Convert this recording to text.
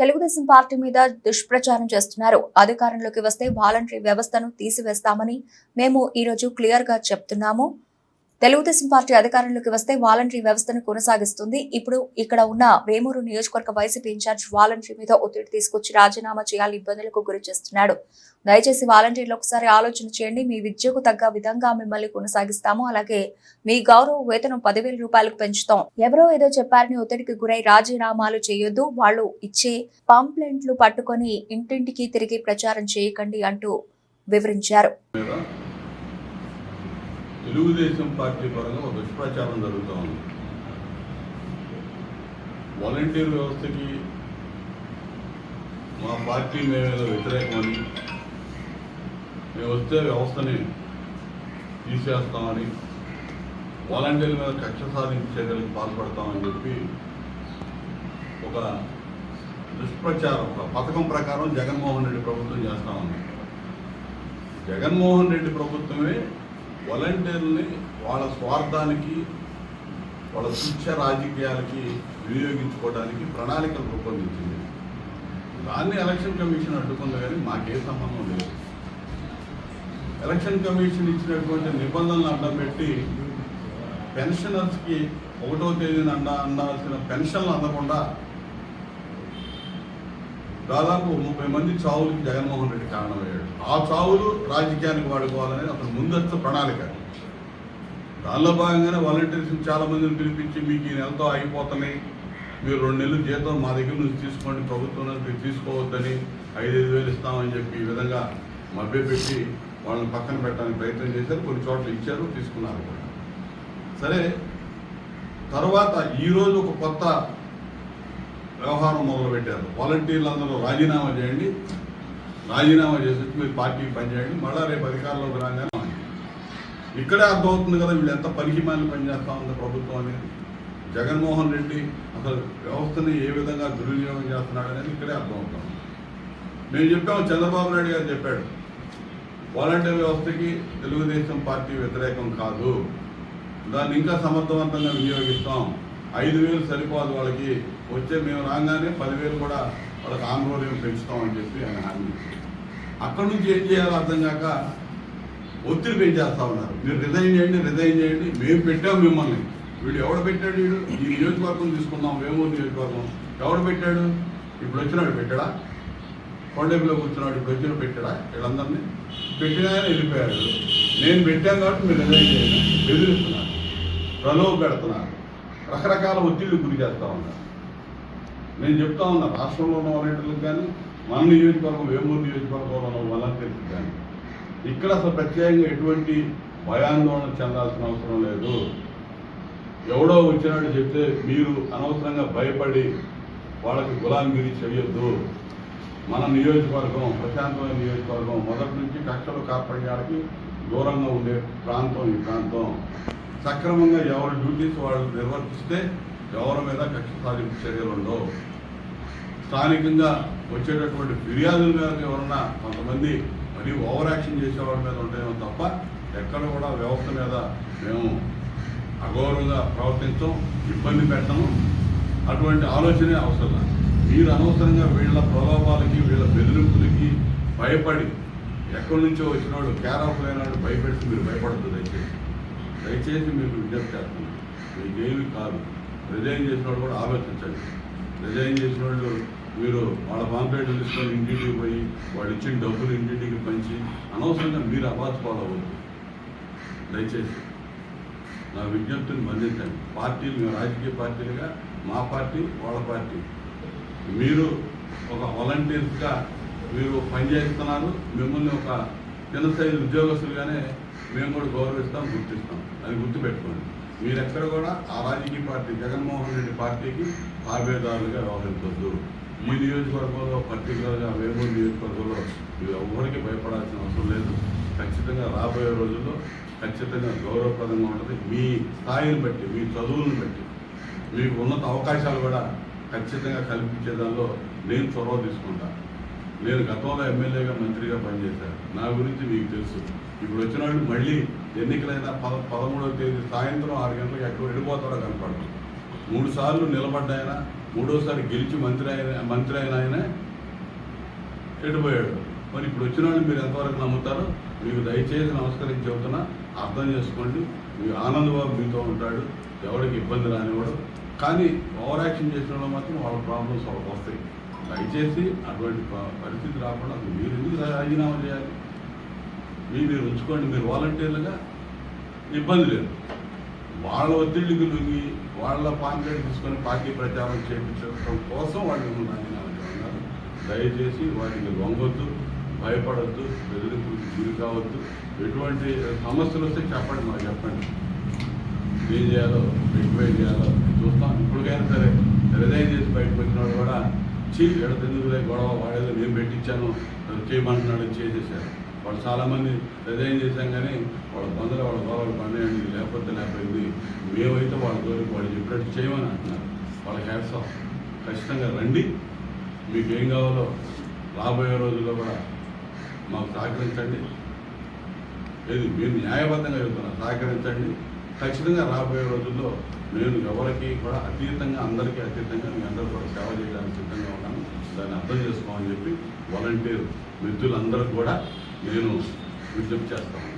Telugu Desam party మీద దుష్ప్రచారం చేస్తున్నారు. అధికారంలోకి వస్తే వాలంటరీ వ్యవస్థను తీసివేస్తామని మేము ఈ రోజు క్లియర్ గా చెప్తున్నాము. తెలుగుదేశం పార్టీ అధికారంలోకి వస్తే వాలంటరీ వ్యవస్థను కొనసాగిస్తుంది. ఇప్పుడు ఇక్కడ ఉన్న వేమూరు నియోజకవర్గ వైసీపీ ఇన్ఛార్జ్ వాలంటరీ మీద ఒత్తిడి తీసుకొచ్చి రాజీనామా చేయాలి, ఇబ్బందులకు గురి చేస్తున్నాడు. దయచేసి వాలంటీర్లు ఒకసారి ఆలోచన చేయండి. మీ విద్యకు తగ్గ విధంగా మిమ్మల్ని కొనసాగిస్తాము. అలాగే మీ గౌరవ వేతనం 10,000 రూపాయలకు పెంచుతాం. ఎవరో ఏదో చెప్పారని ఒత్తిడికి గురై రాజీనామాలు చేయొద్దు. వాళ్ళు ఇచ్చే పాంప్లెంట్లు పట్టుకొని ఇంటింటికి తిరిగి ప్రచారం చేయకండి అంటూ వివరించారు. తెలుగుదేశం పార్టీ పరంగా ఒక దుష్ప్రచారం జరుగుతూ ఉంది. వాలంటీర్ వ్యవస్థకి మా పార్టీ మేమేదో వ్యతిరేకమని, మేము వస్తే వ్యవస్థని తీసేస్తామని, వాలంటీర్ల మీద కక్ష సాధించే చర్యలకు పాల్పడతామని చెప్పి ఒక దుష్ప్రచారం, ఒక పథకం ప్రకారం జగన్మోహన్ రెడ్డి ప్రభుత్వం చేస్తా ఉంది. జగన్మోహన్ రెడ్డి ప్రభుత్వమే వాలంటీర్లని వాళ్ళ స్వార్థానికి, వాళ్ళ తుచ్చ రాజకీయాలకి వినియోగించుకోవడానికి ప్రణాళికలు రూపొందించింది. దాన్ని ఎలక్షన్ కమిషన్ అడ్డుకుంది, కానీ మాకే సంబంధం లేదు. ఎలక్షన్ కమిషన్ ఇచ్చినటువంటి నిబంధనలు అడ్డం పెట్టి పెన్షనర్స్కి 1వ తేదీన అందాల్సిన పెన్షన్లు అందకుండా దాదాపు 30 మంది చావులకి జగన్మోహన్ రెడ్డి కారణమయ్యాడు. ఆ చావులు రాజకీయానికి వాడుకోవాలనేది అతను ముందస్తు ప్రణాళిక. దానిలో భాగంగానే వాలంటీర్స్ చాలా మందిని పిలిపించి, మీకు ఈ నెలతో అయిపోతున్నాయి, మీరు 2 నెలలు జీతం మా దగ్గర నుంచి తీసుకోండి, ప్రభుత్వం నుంచి తీసుకోవద్దని 5,000 ఇస్తామని చెప్పి ఈ విధంగా మభ్యపెట్టి వాళ్ళని పక్కన పెట్టడానికి ప్రయత్నం చేశారు. కొన్ని చోట్ల ఇచ్చారు, తీసుకున్నారు కూడా. సరే, తర్వాత ఈరోజు ఒక కొత్త వ్యవహారం మొదలుపెట్టారు. వాలంటీర్లు అందరూ రాజీనామా చేయండి, రాజీనామా చేసి మీరు పార్టీకి పనిచేయండి, మళ్ళీ రేపు అధికారంలోకి రాగానే ఇక్కడే అర్థమవుతుంది కదా వీళ్ళు ఎంత పరిహిమాన్ని పనిచేస్తా ఉంది ప్రభుత్వం అనేది. జగన్మోహన్ రెడ్డి అసలు వ్యవస్థని ఏ విధంగా దుర్వినియోగం చేస్తున్నాడు అనేది ఇక్కడే అర్థమవుతాం. మేము చెప్పాము, చంద్రబాబు నాయుడు గారు చెప్పాడు, వాలంటీర్ వ్యవస్థకి తెలుగుదేశం పార్టీ వ్యతిరేకం కాదు, దాన్ని ఇంకా సమర్థవంతంగా వినియోగిస్తాం, 5,000 సరిపోదు వాళ్ళకి, వచ్చే మేము రాగానే 10,000 కూడా వాళ్ళకి ఆందోళన పెంచుతామని చెప్పి ఆయన హామీ. అక్కడి నుంచి ఏం చేయాలో అర్థం కాక ఒత్తిడి పెంచేస్తా ఉన్నారు. మీరు రిజైన్ చేయండి, రిజైన్ చేయండి, మేము పెట్టాము మిమ్మల్ని. వీడు ఎవడు పెట్టాడు? వీడు ఈ నియోజకవర్గం తీసుకున్నాం, వేమూరు నియోజకవర్గం. ఎవడు పెట్టాడు? ఇప్పుడు వచ్చినాడు పెట్టాడా? కొండేపులో కూర్చున్నాడు, ఇప్పుడు వచ్చిన పెట్టాడా? వీళ్ళందరినీ పెట్టినా వెళ్ళిపోయాడు. నేను పెట్టాను కాబట్టి మీరు రిజైన్ చేయండి, బెదిరిస్తున్నారు, ప్రలోభ పెడుతున్నారు, రకరకాల ఒత్తిళ్లు గురి చేస్తూ ఉన్నారు. నేను చెప్తా ఉన్నా, రాష్ట్రంలో ఉన్న వాలంటీర్లకు కానీ, మన నియోజకవర్గం వేమూరు నియోజకవర్గంలో ఉన్న వాలంటీర్లకు కానీ ఇక్కడ అసలు ప్రత్యేకంగా ఎటువంటి భయాందోళన చెందాల్సిన అవసరం లేదు. ఎవడో వచ్చినట్టు చెప్తే మీరు అనవసరంగా భయపడి వాళ్ళకి గులాంగిరి చేయొద్దు. మన నియోజకవర్గం ప్రశాంతమైన నియోజకవర్గం, మొదటి నుంచి కక్షలు కార్పణ్యాలకి దూరంగా ఉండే ప్రాంతం ఈ ప్రాంతం. సక్రమంగా ఎవరి డ్యూటీస్ వాళ్ళు నిర్వర్తిస్తే ఎవరి మీద కక్ష సాధింపు చర్యలు ఉండవు. స్థానికంగా వచ్చేటటువంటి ఫిర్యాదుల మీద ఎవరన్నా కొంతమంది మరీ ఓవర్ యాక్షన్ చేసేవాడి మీద ఉంటాయేమో తప్ప ఎక్కడ కూడా వ్యవస్థ మీద మేము అగౌరవంగా ప్రవర్తించం, ఇబ్బంది పెట్టము, అటువంటి ఆలోచనే అవసరం. మీరు అనవసరంగా వీళ్ళ ప్రలోభాలకి, వీళ్ళ బెదిరింపులకి భయపడి ఎక్కడి నుంచో వచ్చినాడు కేర్ ఆఫ్ లేనాడు భయపెడితే మీరు భయపడద్దు. దయచేసి మీరు విజ్ఞప్తి చేస్తున్నారు, మీకు ఏమి కాదు. రిజైన్ చేసిన వాళ్ళు కూడా ఆలోచించండి. రిజైన్ చేసిన వాళ్ళు మీరు వాళ్ళ పాంప్లెట్లు తీసుకొని ఇంటింటికి పోయి వాడు ఇచ్చిన డబ్బులు ఇంటింటికి పంచి అనవసరంగా మీరు అబాస్పాలవద్దు. దయచేసి నా విజ్ఞప్తిని మన్నించండి. పార్టీలు, మేము రాజకీయ పార్టీలుగా మా పార్టీ వాళ్ళ పార్టీ, మీరు ఒక వాలంటీర్స్గా మీరు పనిచేస్తున్నారు, మిమ్మల్ని ఒక చిన్న స్థాయి ఉద్యోగస్తులుగానే మేము కూడా గౌరవిస్తాం, గుర్తిస్తాం. అది గుర్తుపెట్టుకోండి. మీరు ఎక్కడ కూడా ఆ రాజకీయ పార్టీ జగన్మోహన్ రెడ్డి పార్టీకి తాబేదారులుగా వ్యవహరించవద్దు. ఈ నియోజకవర్గంలో పర్టికులర్గా వేమూరు నియోజకవర్గంలో మీరు ఎవరికి భయపడాల్సిన అవసరం లేదు. ఖచ్చితంగా రాబోయే రోజుల్లో ఖచ్చితంగా గౌరవప్రదంగా ఉంటుంది. మీ స్థాయిని బట్టి, మీ చదువులను బట్టి మీకు ఉన్నత అవకాశాలు కూడా ఖచ్చితంగా కల్పించే దానిలో నేను చొరవ తీసుకుంటాను. నేను గతంలో ఎమ్మెల్యేగా, మంత్రిగా పనిచేశాను. నా గురించి మీకు తెలుసు. ఇప్పుడు వచ్చిన వాళ్ళు మళ్ళీ ఎన్నికలైన 13వ తేదీ సాయంత్రం 6 గంటలకు ఎక్కడ వెళ్ళిపోతాడో కనపడదు. 3 సార్లు నిలబడ్డాయన మూడోసారి గెలిచి మంత్రి అయిన ఆయన ఎడిపోయాడు. మరి ఇప్పుడు వచ్చిన వాళ్ళు మీరు ఎంతవరకు నమ్ముతారో మీకు దయచేసి నమస్కరించి చెబుతున్నా, అర్థం చేసుకోండి. మీ ఆనందబాబు మీతో ఉంటాడు, ఎవరికి ఇబ్బంది రానివాడు. కానీ ఓవర్ యాక్షన్ చేసిన వాళ్ళు మాత్రం వాళ్ళ ప్రాబ్లమ్స్ వాళ్ళకి వస్తాయి. దయచేసి అటువంటి పరిస్థితి రాకుండా అసలు మీరు ఎందుకు రాజీనామా చేయాలి? మీరు ఉంచుకోండి, మీరు వాలంటీర్లుగా ఇబ్బంది లేదు. వాళ్ళ ఒత్తిడికి లొంగి వాళ్ళ పాంప్లెట్ తీసుకొని పార్టీ ప్రచారం చేయించడం కోసం వాళ్ళు రాజీనామా చేస్తున్నారు. దయచేసి వాటికి లొంగొద్దు, భయపడొద్దు, బెదిరింపులకు గురి కావద్దు. ఎటువంటి సమస్యలు వస్తే చెప్పండి, మాకు చెప్పండి. ఏం చేయాలో రిక్వైర్ చేయాలో చూస్తాం. ఇప్పటికైనా సరే రిజైన్ చేసి బయటకు వచ్చిన వాళ్ళు కూడా ఎడతెందుకులే గొడవ, వాడేదో నేను పెట్టించాను చేయమంటున్నాడు చేసేసారు. వాళ్ళు చాలామంది రిజైన్ చేశాం కానీ వాళ్ళ బంధువులు వాళ్ళ గొడవలు పండేయండి, లేకపోతే మేమైతే వాళ్ళ దూరం వాళ్ళు చెప్పినట్టు చేయమని అంటున్నారు. వాళ్ళ హ్యాట్స్ ఆఫ్. ఖచ్చితంగా రండి, మీకు ఏం కావాలో రాబోయే రోజుల్లో కూడా మాకు సహకరించండి. ఏది మీరు న్యాయబద్ధంగా చెప్తున్నారు, సహకరించండి. ఖచ్చితంగా రాబోయే రోజుల్లో నేను ఎవరికి కూడా అతీతంగా, అందరికీ అతీతంగా మీ అందరూ కూడా సేవ చేయడానికి సిద్ధంగా ఉన్నాను. దాన్ని అర్థం చేసుకోమని చెప్పి వాలంటీర్ మిత్రులందరూ కూడా నేను విజ్ఞప్తి చేస్తాను.